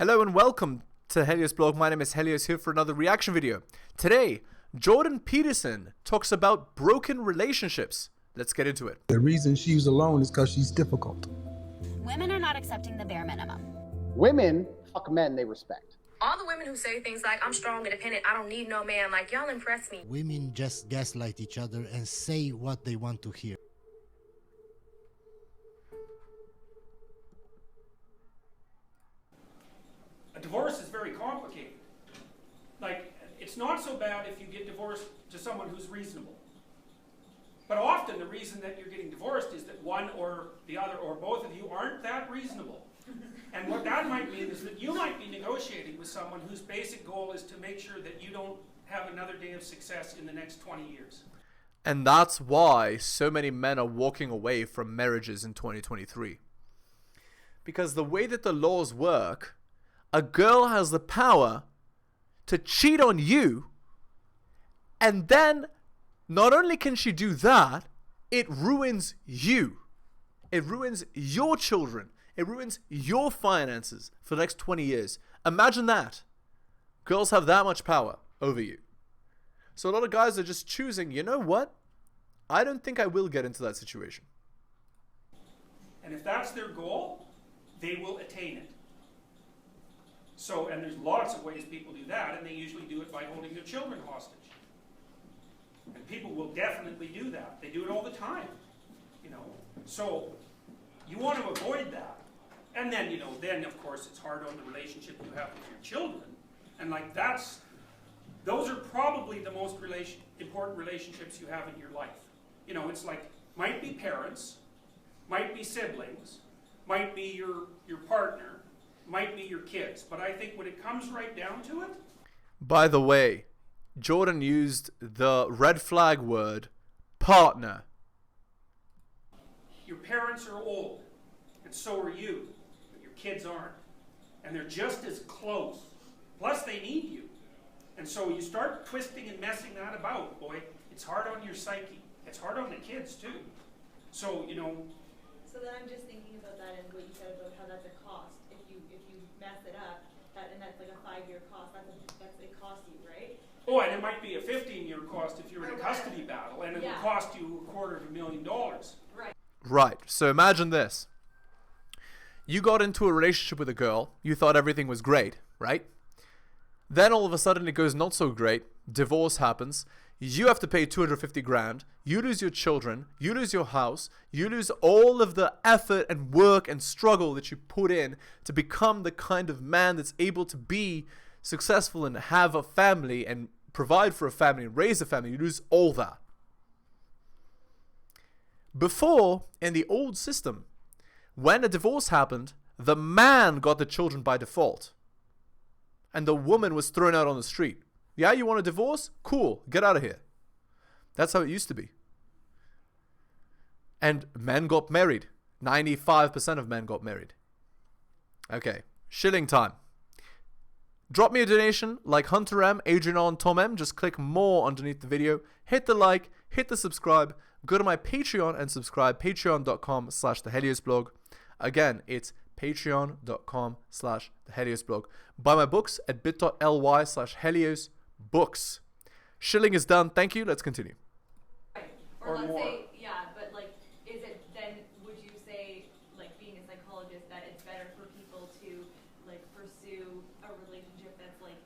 Hello and welcome to heliosblog. My name is Helios, here for another reaction video. Today, Jordan Peterson talks about broken relationships. Let's get into it. The reason she's alone is because she's difficult. Women are not accepting the bare minimum. Women fuck men they respect. All the women who say things like, I'm strong, independent, I don't need no man, like, y'all impress me. Women just gaslight each other and say what they want to hear. A divorce is very complicated. Like, it's not so bad if you get divorced to someone who's reasonable. But often the reason that you're getting divorced is that one or the other or both of you aren't that reasonable. And what that might mean is that you might be negotiating with someone whose basic goal is to make sure that you don't have another day of success in the next 20 years. And that's why so many men are walking away from marriages in 2023. Because the way that the laws work, a girl has the power to cheat on you, and then not only can she do that, it ruins you. It ruins your children. It ruins your finances for the next 20 years. Imagine that. Girls have that much power over you. So a lot of guys are just choosing, you know what? I don't think I will get into that situation. And if that's their goal, they will attain it. So, and there's lots of ways people do that, and they usually do it by holding their children hostage. And people will definitely do that. They do it all the time, you know. So, you want to avoid that. And then, you know, then of course it's hard on the relationship you have with your children. And like those are probably the most important relationships you have in your life. You know, it's like, might be parents, might be siblings, might be your partner, might be your kids, but I think when it comes right down to it. By the way, Jordan used the red flag word, partner. Your parents are old, and so are you, but your kids aren't. And they're just as close. Plus they need you. And so you start twisting and messing that about, boy, it's hard on your psyche. It's hard on the kids too. So, you know. So then I'm just thinking about that and what you said about how that's a cost. If you mess it up, and that's like a 5-year cost, that's it costs you, right? Oh, and it might be a 15-year cost if you're in a custody battle, and it will cost you $250,000. Right. Right. So imagine this. You got into a relationship with a girl. You thought everything was great, right? Then all of a sudden it goes not so great. Divorce happens. You have to pay 250 grand. You lose your children. You lose your house. You lose all of the effort and work and struggle that you put in to become the kind of man that's able to be successful and have a family and provide for a family and raise a family. You lose all that. Before, in the old system, when a divorce happened, the man got the children by default. And the woman was thrown out on the street. Yeah, you want a divorce? Cool, get out of here. That's how it used to be. And men got married. 95% of men got married. Okay, shilling time. Drop me a donation like Hunter M, Adrian on, Tom M. Just click more underneath the video. Hit the like, hit the subscribe. Go to my Patreon and subscribe. Patreon.com/theheliosblog. Again, it's patreon.com/theheliosblog. Buy my books at bit.ly/heliosbooks. Shilling is done. Thank you. Let's continue. Or let's more. say, yeah, but like, is it then, would you say, like being a psychologist, that it's better for people to like pursue a relationship that's like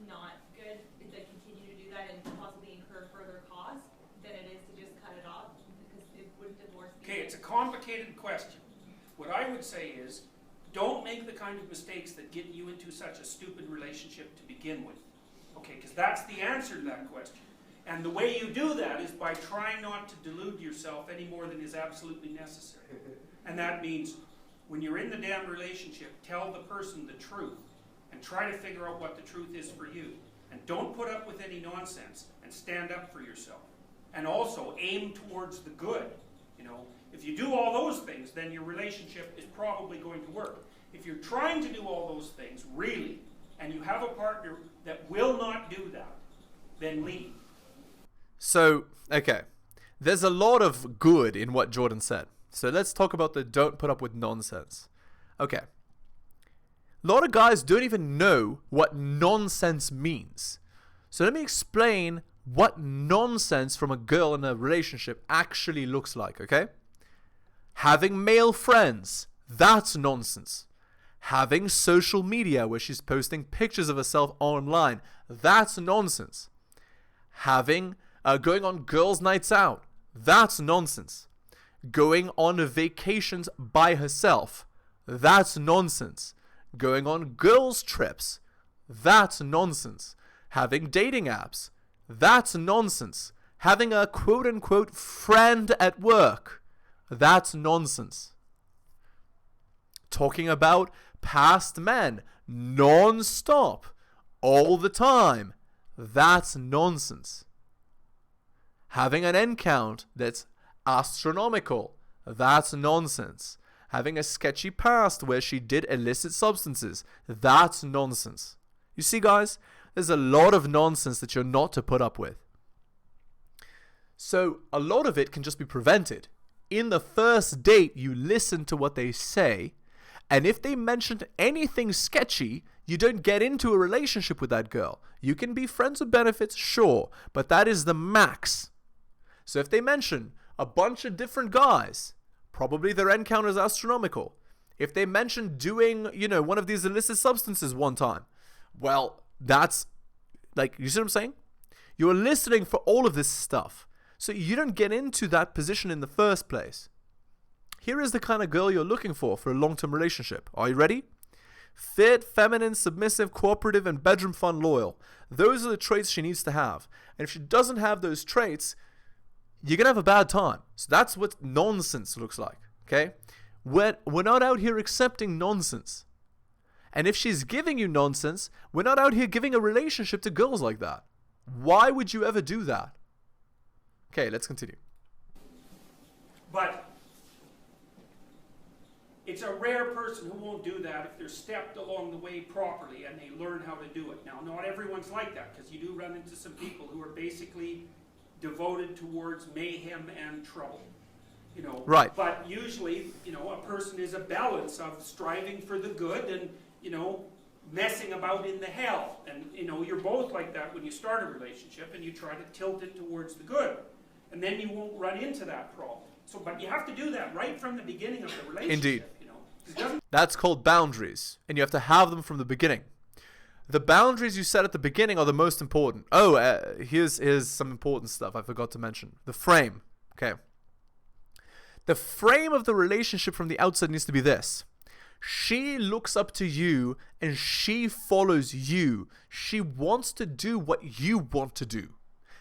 not good, that continue to do that and possibly incur further costs than it is to just cut it off? Because it wouldn't divorce be. Okay, it's a complicated question. What I would say is, don't make the kind of mistakes that get you into such a stupid relationship to begin with. Okay, because that's the answer to that question. And the way you do that is by trying not to delude yourself any more than is absolutely necessary. And that means when you're in the damn relationship, tell the person the truth and try to figure out what the truth is for you. And don't put up with any nonsense and stand up for yourself. And also aim towards the good. You know, if you do all those things, then your relationship is probably going to work. If you're trying to do all those things, really, and you have a partner that will not do that, then leave. So, okay. There's a lot of good in what Jordan said. So let's talk about the don't put up with nonsense. Okay. A lot of guys don't even know what nonsense means. So let me explain what nonsense from a girl in a relationship actually looks like, okay? Having male friends, that's nonsense. Having social media where she's posting pictures of herself online, that's nonsense. Having going on girls' nights out, that's nonsense. Going on vacations by herself, that's nonsense. Going on girls' trips, that's nonsense. Having dating apps, that's nonsense. Having a quote-unquote friend at work, that's nonsense. Talking about past men non-stop, all the time, that's nonsense. Having an end count that's astronomical, that's nonsense. Having a sketchy past where she did illicit substances, that's nonsense. You see, guys, there's a lot of nonsense that you're not to put up with. So a lot of it can just be prevented. In the first date, you listen to what they say, and if they mentioned anything sketchy, you don't get into a relationship with that girl. You can be friends with benefits, sure, but that is the max. So if they mention a bunch of different guys, probably their encounter is astronomical. If they mention doing, one of these illicit substances one time, well, that's, you see what I'm saying? You're listening for all of this stuff. So you don't get into that position in the first place. Here is the kind of girl you're looking for a long-term relationship. Are you ready? Fit, feminine, submissive, cooperative, and bedroom fun loyal. Those are the traits she needs to have. And if she doesn't have those traits, you're going to have a bad time. So that's what nonsense looks like, okay? We're not out here accepting nonsense. And if she's giving you nonsense, we're not out here giving a relationship to girls like that. Why would you ever do that? Okay, let's continue. But it's a rare person who won't do that if they're stepped along the way properly and they learn how to do it. Now, not everyone's like that, because you do run into some people who are basically devoted towards mayhem and trouble. Right. But usually, a person is a balance of striving for the good and, messing about in the hell. And, you're both like that when you start a relationship and you try to tilt it towards the good. And then you won't run into that problem. So, but you have to do that right from the beginning of the relationship. Indeed. That's called boundaries, and you have to have them from the beginning. The boundaries you set at the beginning are the most important. Here's some important stuff I forgot to mention. The frame. Okay. The frame of the relationship from the outset needs to be this. She looks up to you and she follows you. She wants to do what you want to do.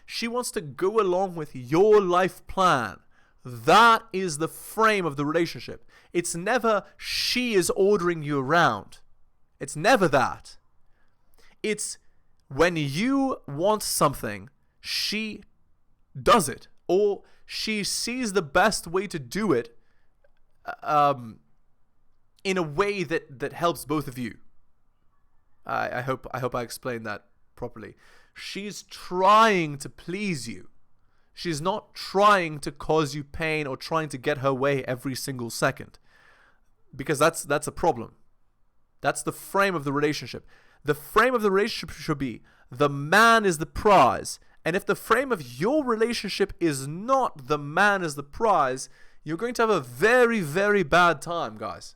She wants to go along with your life plan. That is the frame of the relationship. It's never she is ordering you around. It's never that. It's when you want something, she does it. Or she sees the best way to do it in a way that helps both of you. I hope I explained that properly. She's trying to please you. She's not trying to cause you pain or trying to get her way every single second. Because that's a problem. That's the frame of the relationship. The frame of the relationship should be the man is the prize. And if the frame of your relationship is not the man is the prize, you're going to have a very, very bad time, guys.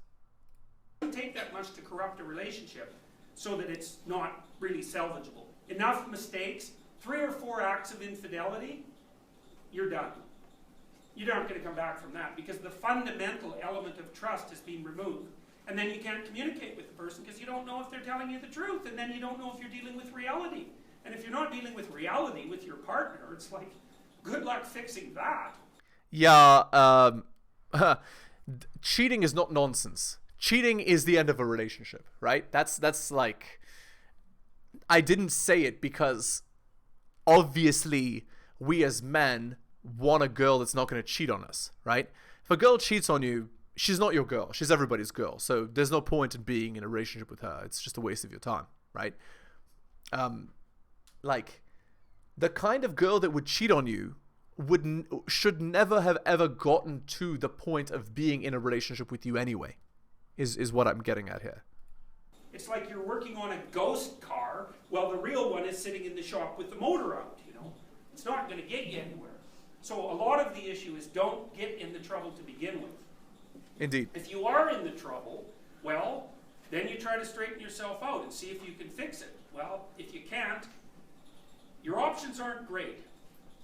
It doesn't take that much to corrupt a relationship so that it's not really salvageable. Enough mistakes, 3 or 4 acts of infidelity, you're done. You're not going to come back from that because the fundamental element of trust has been removed. And then you can't communicate with the person because you don't know if they're telling you the truth, and then you don't know if you're dealing with reality. And if you're not dealing with reality with your partner, it's like, good luck fixing that. Yeah, cheating is not nonsense. Cheating is the end of a relationship, right? That's like, I didn't say it because obviously we as men want a girl that's not going to cheat on us, right? If a girl cheats on you, she's not your girl. She's everybody's girl. So there's no point in being in a relationship with her. It's just a waste of your time, right? Like, the kind of girl that would cheat on you should never have ever gotten to the point of being in a relationship with you anyway, is what I'm getting at here. It's like you're working on a ghost car while the real one is sitting in the shop with the motor out, you know. It's not going to get you anywhere. So a lot of the issue is don't get in the trouble to begin with. Indeed. If you are in the trouble, well, then you try to straighten yourself out and see if you can fix it. Well, if you can't, your options aren't great.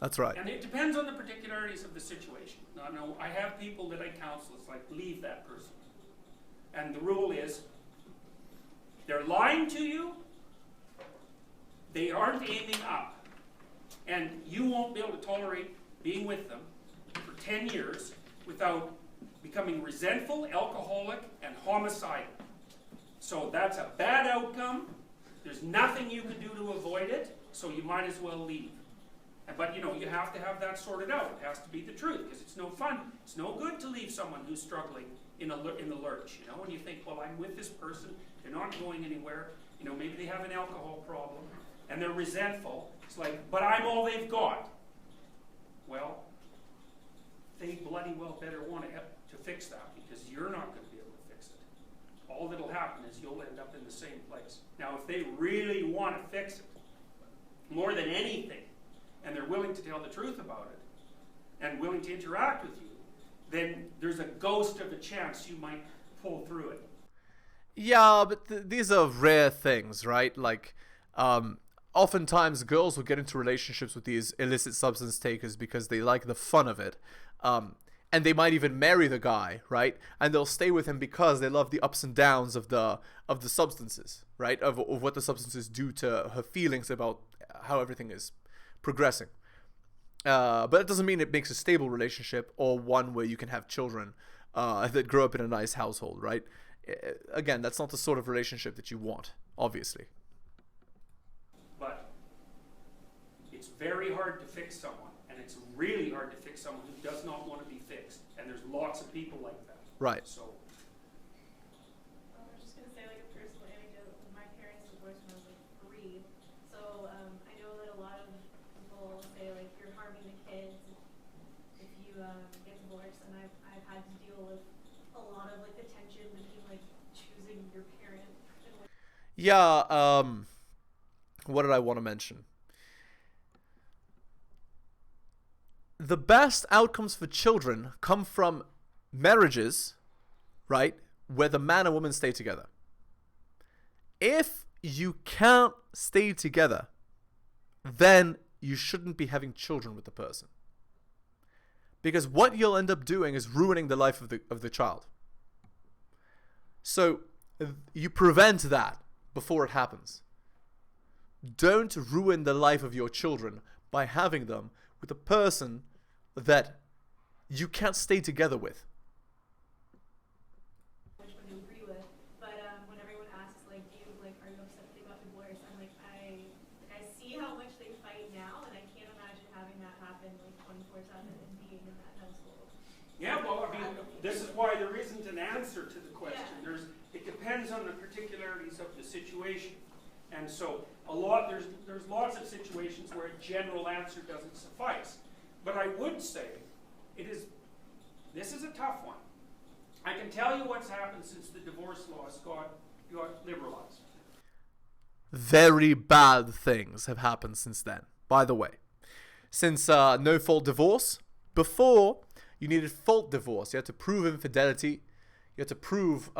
That's right. And it depends on the particularities of the situation. Now, I have people that I counsel, it's like, leave that person. And the rule is, they're lying to you, they aren't aiming up, and you won't be able to tolerate being with them for 10 years without becoming resentful, alcoholic, and homicidal. So that's a bad outcome. There's nothing you can do to avoid it, so you might as well leave. But you know, you have to have that sorted out. It has to be the truth, because it's no fun. It's no good to leave someone who's struggling in the lurch, you know, and you think, well, I'm with this person, they're not going anywhere, you know, maybe they have an alcohol problem, and they're resentful. It's like, but I'm all they've got. Well, they bloody well better want to fix that, because you're not going to be able to fix it. All that'll happen is you'll end up in the same place. Now, if they really want to fix it, more than anything, and they're willing to tell the truth about it, and willing to interact with you, then there's a ghost of a chance you might pull through it. Yeah, but these are rare things, right? Like, oftentimes girls will get into relationships with these illicit substance takers because they like the fun of it. And they might even marry the guy, right? And they'll stay with him because they love the ups and downs of the substances, right? Of what the substances do to her feelings about how everything is progressing. But it doesn't mean it makes a stable relationship or one where you can have children that grow up in a nice household, right? Again, that's not the sort of relationship that you want, obviously. But it's very hard to fix someone, and it's really hard to fix someone who does not want to be fixed. And there's lots of people like that. Right. So. I was just going to say, like, a personal anecdote. My parents divorced when I was like 3. So I know that a lot of people say, like, you're harming the kids if you get divorced. And I've had to deal with a lot of, like, the tension between, like, choosing your parent. Yeah, what did I want to mention? The best outcomes for children come from marriages, right, where the man and woman stay together. If you can't stay together, then you shouldn't be having children with the person. Because what you'll end up doing is ruining the life of the child. So you prevent that before it happens. Don't ruin the life of your children by having them with a person that you can't stay together with. Which one you agree with, but when everyone asks, like, are you upset if they got divorced? I'm like, I see how much they fight now, and I can't imagine having that happen like 24/7 and being in that household. Yeah, well, I mean, this is why there isn't an answer to the question. Yeah. It depends on the particularities of the situation. And so there's lots of situations where a general answer doesn't suffice. But I would say this is a tough one. I can tell you what's happened since the divorce laws got liberalized. Very bad things have happened since then, by the way. Since no-fault divorce, before you needed fault divorce. You had to prove infidelity. You had to prove,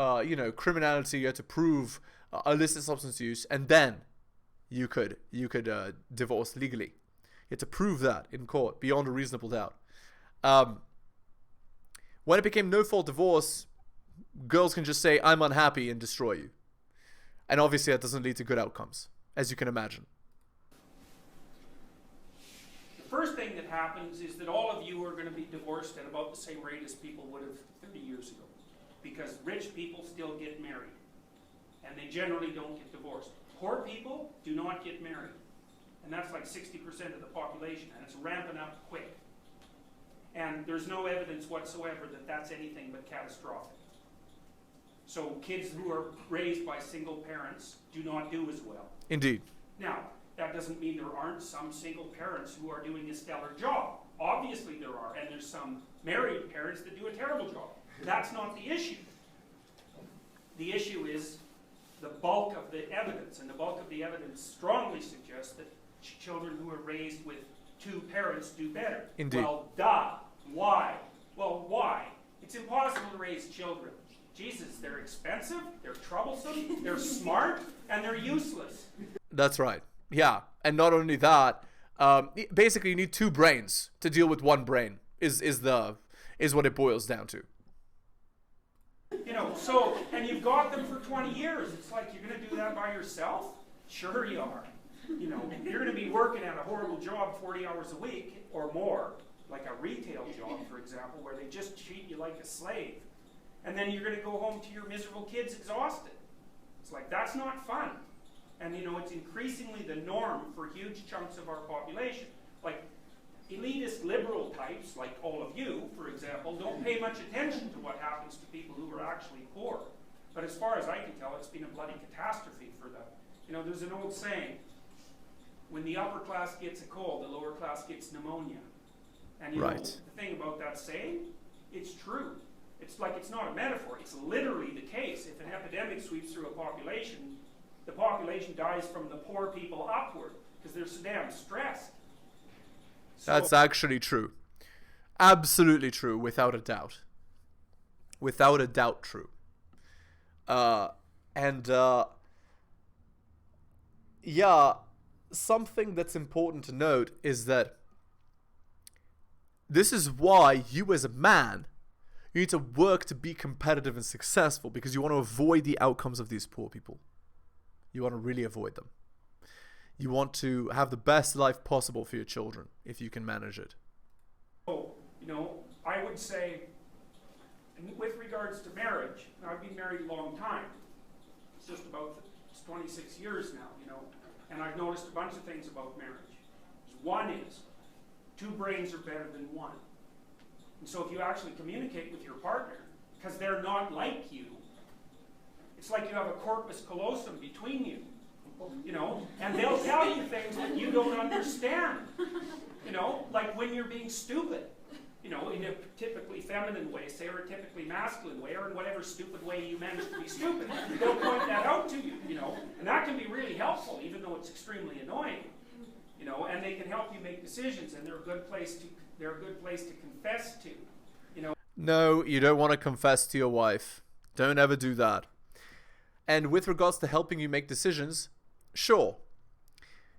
criminality. You had to prove illicit substance use, and then you could divorce legally. You had to prove that in court beyond a reasonable doubt. When it became no-fault divorce, girls can just say, "I'm unhappy," and destroy you. And obviously that doesn't lead to good outcomes, as you can imagine. The first thing that happens is that all of you are going to be divorced at about the same rate as people would have 30 years ago. Because rich people still get married. And they generally don't get divorced. Poor people do not get married. And that's like 60% of the population, and it's ramping up quick. And there's no evidence whatsoever that that's anything but catastrophic. So kids who are raised by single parents do not do as well. Indeed. Now, that doesn't mean there aren't some single parents who are doing a stellar job. Obviously there are, and there's some married parents that do a terrible job. That's not the issue. The issue is the bulk of the evidence, and the bulk of the evidence strongly suggests that children who are raised with two parents do better. Indeed. Well, duh. Why? Well, why? It's impossible to raise children. Jesus, they're expensive, they're troublesome, they're smart, and they're useless. That's right. Yeah. And not only that, basically you need two brains to deal with one brain is what it boils down to. You know, so, and you've got them for 20 years. It's like, you're going to do that by yourself? Sure you are. You know, you're going to be working at a horrible job 40 hours a week or more, like a retail job, for example, where they just treat you like a slave. And then you're going to go home to your miserable kids exhausted. It's like, that's not fun. And, you know, it's increasingly the norm for huge chunks of our population. Like, elitist liberal types, like all of you, for example, don't pay much attention to what happens to people who are actually poor. But as far as I can tell, it's been a bloody catastrophe for them. You know, there's an old saying, when the upper class gets a cold, the lower class gets pneumonia. And you know, the thing about that saying, it's true. It's like, it's not a metaphor, it's literally the case. If an epidemic sweeps through a population, the population dies from the poor people upward, because they're so damn stressed. That's actually true. Absolutely true, without a doubt. Without a doubt true. Yeah, something that's important to note is that this is why you as a man, you need to work to be competitive and successful, because you want to avoid the outcomes of these poor people. You want to really avoid them. You want to have the best life possible for your children, if you can manage it. So, you know, I would say, with regards to marriage, I've been married a long time. It's just about 26 years now, you know, and I've noticed a bunch of things about marriage. One is, two brains are better than one. And so if you actually communicate with your partner, because they're not like you, it's like you have a corpus callosum between you. You know, and they'll tell you things that you don't understand. You know, like when you're being stupid. You know, in a typically feminine way, say, or a typically masculine way, or in whatever stupid way you manage to be stupid. They'll point that out to you, you know, and that can be really helpful, even though it's extremely annoying. You know, and they can help you make decisions, and they're a good place to confess to. You know. No, you don't want to confess to your wife. Don't ever do that. And with regards to helping you make decisions, sure,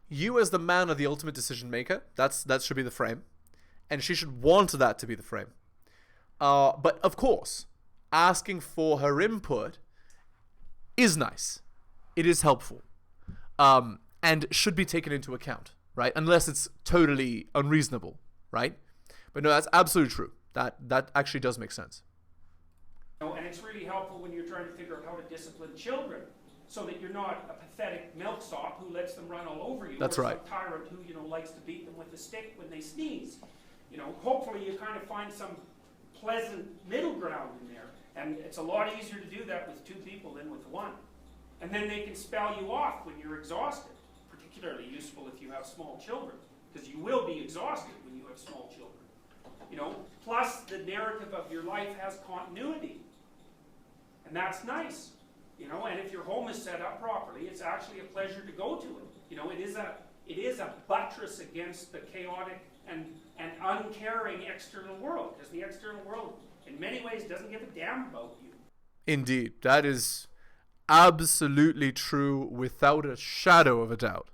you as the man are the ultimate decision maker. That should be the frame, and she should want that to be the frame. But of course, asking for her input is nice. It is helpful, and should be taken into account, right? Unless it's totally unreasonable, right? But no, that's absolutely true. That actually does make sense. And it's really helpful when you're trying to figure out how to discipline children, so that you're not a pathetic milksop who lets them run all over you. That's or right. Some tyrant who, you know, likes to beat them with a stick when they sneeze. You know, hopefully you kind of find some pleasant middle ground in there. And it's a lot easier to do that with two people than with one. And then they can spell you off when you're exhausted. Particularly useful if you have small children, because you will be exhausted when you have small children. You know, plus the narrative of your life has continuity. And that's nice. You know, and if your home is set up properly, it's actually a pleasure to go to it. You know, it is a buttress against the chaotic and uncaring external world, because the external world, in many ways, doesn't give a damn about you. Indeed, that is absolutely true, without a shadow of a doubt.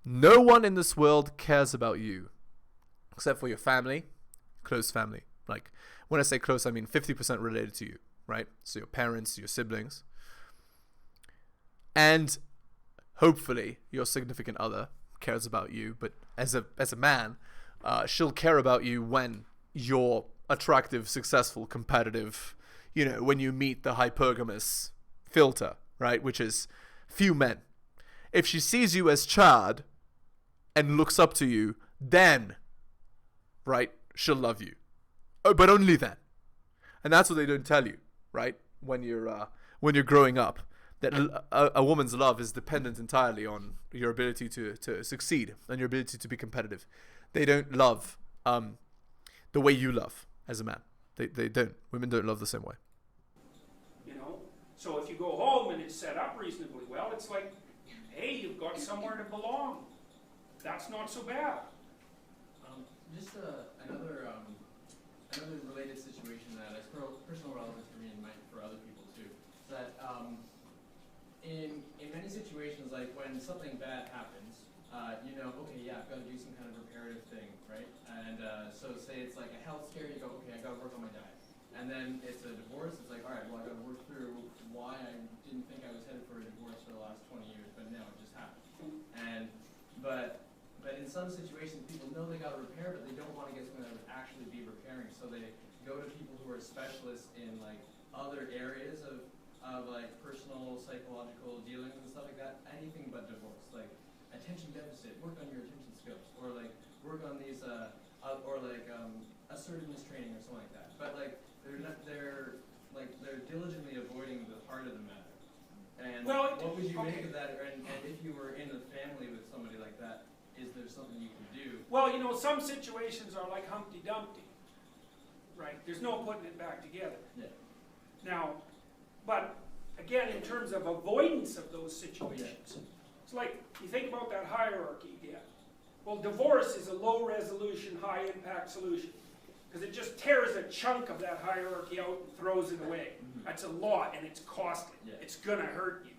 No one in this world cares about you, except for your family, close family. Like, when I say close, I mean 50% related to you, right? So your parents, your siblings. And hopefully your significant other cares about you, but as a man, she'll care about you when you're attractive, successful, competitive, you know, when you meet the hypergamous filter, right, which is few men. If she sees you as Chad and looks up to you, then, right, she'll love you. Oh, but only then. And that's what they don't tell you, right, when you're growing up. That a woman's love is dependent entirely on your ability to succeed and your ability to be competitive. They don't love the way you love as a man. They don't. Women don't love the same way. You know? So if you go home and it's set up reasonably Well, it's like, hey, you've got somewhere to belong. That's not so bad. Just another related situation that has personal relevance for me and might for other people too. Is that in many situations, like when something bad happens, you know, okay, yeah, I've got to do some kind of reparative thing, right? And so say it's like a health scare, you go, okay, I've got to work on my diet. And then it's a divorce, it's like, all right, well, I've got to work through why I didn't think I was headed for a divorce for the last 20 years, but now it just happened. But in some situations, people know they got to repair, but they don't want to get something that would actually be repairing. So they go to people who are specialists in like other areas of like personal psychological dealings and stuff like that. Anything but divorce, like attention deficit, work on your attention skills, or like work on these, or like assertiveness training or something like that. But like they're diligently avoiding the heart of the matter. And Well, what would you okay. make of that? And if you were in a family with somebody like that, is there something you can do? Well, you know, some situations are like Humpty Dumpty, right? There's no putting it back together. Yeah. Now, but again, in terms of avoidance of those situations, it's like you think about that hierarchy again. Well, divorce is a low resolution, high impact solution because it just tears a chunk of that hierarchy out and throws it away. Mm-hmm. That's a lot and it's costly. Yeah. It's gonna hurt you.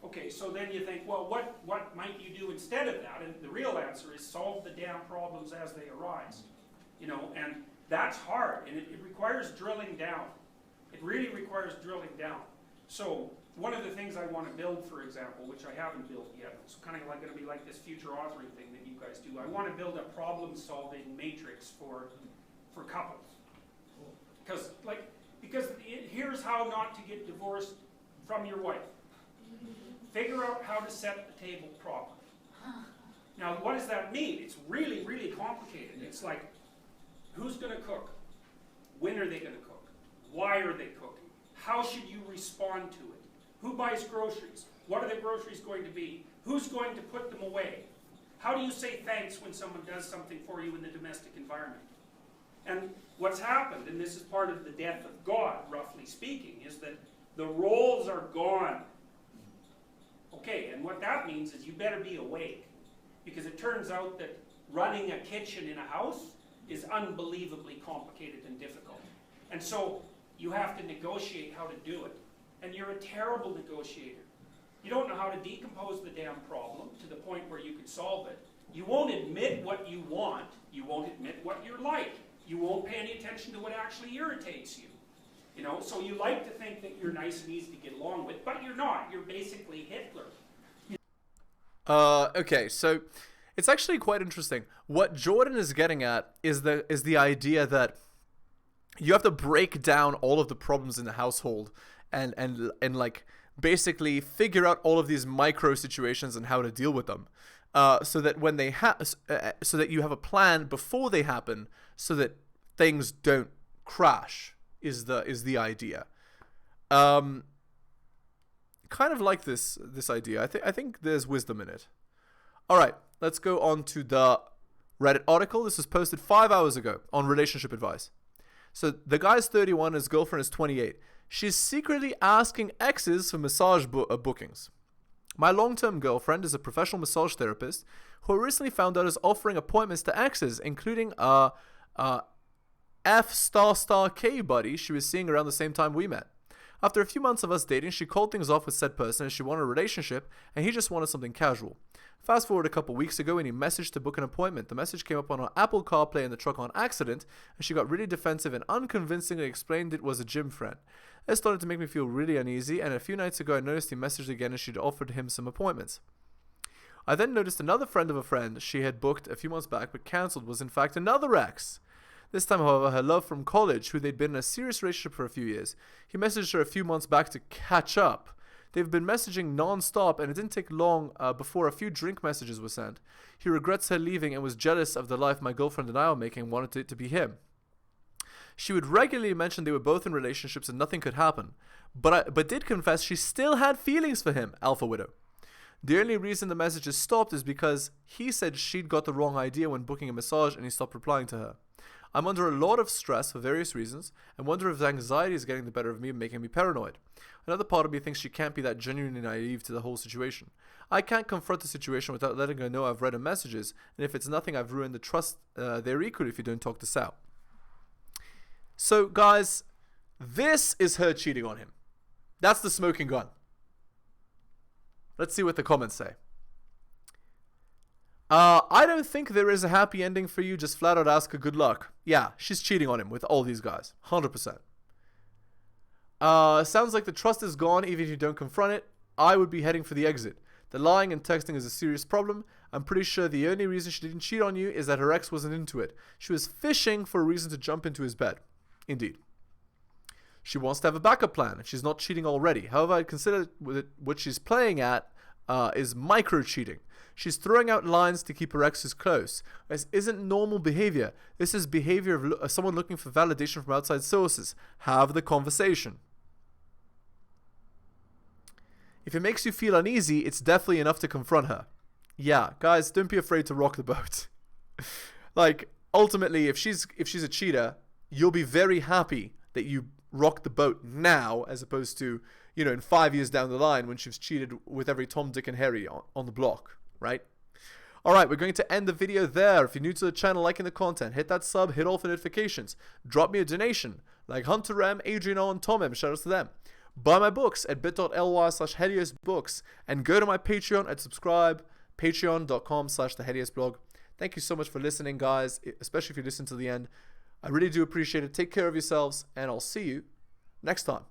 Okay, so then you think, well, what might you do instead of that? And the real answer is solve the damn problems as they arise. You know, and that's hard, and it requires drilling down. It really requires drilling down. So one of the things I want to build, for example, which I haven't built yet, it's kind of like going to be like this future authoring thing that you guys do. I want to build a problem-solving matrix for couples. Because here's how not to get divorced from your wife. Figure out how to set the table properly. Now, what does that mean? It's really, really complicated. It's like, who's going to cook? When are they going to cook? Why are they cooking? How should you respond to it? Who buys groceries? What are the groceries going to be? Who's going to put them away? How do you say thanks when someone does something for you in the domestic environment? And what's happened, and this is part of the death of God, roughly speaking, is that the roles are gone. Okay, and what that means is you better be awake. Because it turns out that running a kitchen in a house is unbelievably complicated and difficult. And so you have to negotiate how to do it. And you're a terrible negotiator. You don't know how to decompose the damn problem to the point where you could solve it. You won't admit what you want. You won't admit what you're like. You won't pay any attention to what actually irritates you. You know, so you like to think that you're nice and easy to get along with, but you're not. You're basically Hitler. Okay, so it's actually quite interesting. What Jordan is getting at is the idea that you have to break down all of the problems in the household and like basically figure out all of these micro situations and how to deal with them, so that when they so that you have a plan before they happen, so that things don't crash. Is the idea. Kind of like this idea. I think there's wisdom in it. All right, let's go on to the Reddit article. This was posted 5 hours ago on relationship advice. So the guy's 31, his girlfriend is 28. She's secretly asking exes for massage bookings. My long-term girlfriend is a professional massage therapist who recently found out is offering appointments to exes, including a F***K buddy she was seeing around the same time we met. After a few months of us dating, she called things off with said person as she wanted a relationship and he just wanted something casual. Fast forward a couple weeks ago and he messaged to book an appointment. The message came up on her Apple CarPlay in the truck on accident and she got really defensive and unconvincingly explained it was a gym friend. It started to make me feel really uneasy, and a few nights ago I noticed he messaged again and she'd offered him some appointments. I then noticed another friend of a friend she had booked a few months back but cancelled was in fact another ex. This time, however, her love from college, who they'd been in a serious relationship for a few years. He messaged her a few months back to catch up. They've been messaging non-stop, and it didn't take long before a few drink messages were sent. He regrets her leaving and was jealous of the life my girlfriend and I were making and wanted it to be him. She would regularly mention they were both in relationships and nothing could happen, but did confess she still had feelings for him, Alpha Widow. The only reason the messages stopped is because he said she'd got the wrong idea when booking a massage and he stopped replying to her. I'm under a lot of stress for various reasons and wonder if anxiety is getting the better of me and making me paranoid. Another part of me thinks she can't be that genuinely naive to the whole situation. I can't confront the situation without letting her know I've read her messages, and if it's nothing, I've ruined the trust there equally if you don't talk this out. So, guys, this is her cheating on him. That's the smoking gun. Let's see what the comments say. I don't think there is a happy ending for you. Just flat out ask her good luck. Yeah, she's cheating on him with all these guys. 100%. Sounds like the trust is gone even if you don't confront it. I would be heading for the exit. The lying and texting is a serious problem. I'm pretty sure the only reason she didn't cheat on you is that her ex wasn't into it. She was fishing for a reason to jump into his bed. Indeed. She wants to have a backup plan if she's not cheating already. However, I'd consider what she's playing at is micro-cheating. She's throwing out lines to keep her exes close. This isn't normal behavior. This is behavior of someone looking for validation from outside sources. Have the conversation. If it makes you feel uneasy, it's definitely enough to confront her. Yeah, guys, don't be afraid to rock the boat. Like, ultimately, if she's a cheater, you'll be very happy that you rock the boat now as opposed to, you know, in 5 years down the line when she's cheated with every Tom, Dick, and Harry on the block, right? Alright, we're going to end the video there. If you're new to the channel, liking the content, hit that sub, hit all the notifications. Drop me a donation, like Hunter M, Adrian O, and Tom M. Shout out to them. Buy my books at bit.ly/heliosbooks and go to my Patreon and subscribe, patreon.com/theheliosblog. Thank you so much for listening, guys, especially if you listen to the end. I really do appreciate it. Take care of yourselves, and I'll see you next time.